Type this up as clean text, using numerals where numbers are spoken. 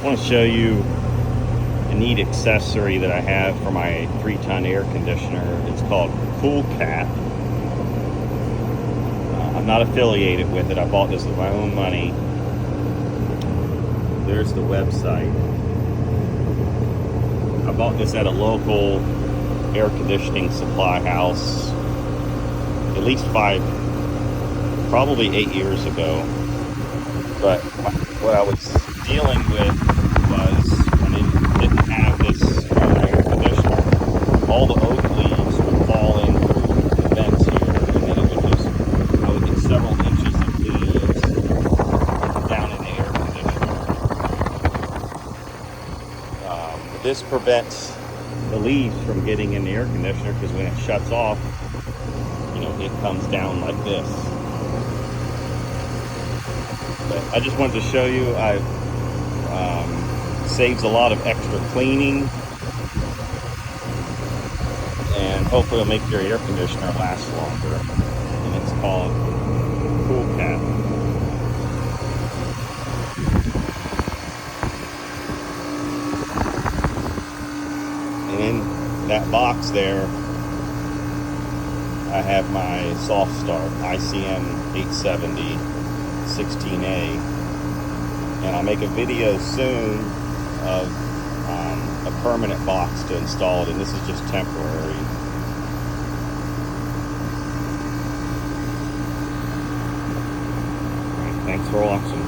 want to show you a neat accessory that I have for my 3-ton air conditioner. It's called Kool Kap. I'm not affiliated with it. I bought this with my own money. There's the website. I bought this at a local air conditioning supply house at least probably 8 years ago. But what I was dealing with was when it didn't have this air conditioner, all the oak leaves would fall in through the vents here, and then it would just, I would get several inches of leaves down in the air conditioner. This prevents the leaves from getting in the air conditioner, because when it shuts off, it comes down like this. But I just wanted to show you, saves a lot of extra cleaning, and hopefully it'll make your air conditioner last longer. And it's called Kool Kap. And in that box there, I have my soft start ICM 870 16A, and I'll make a video soon of a permanent box to install it, and this is just temporary. All right, thanks for watching.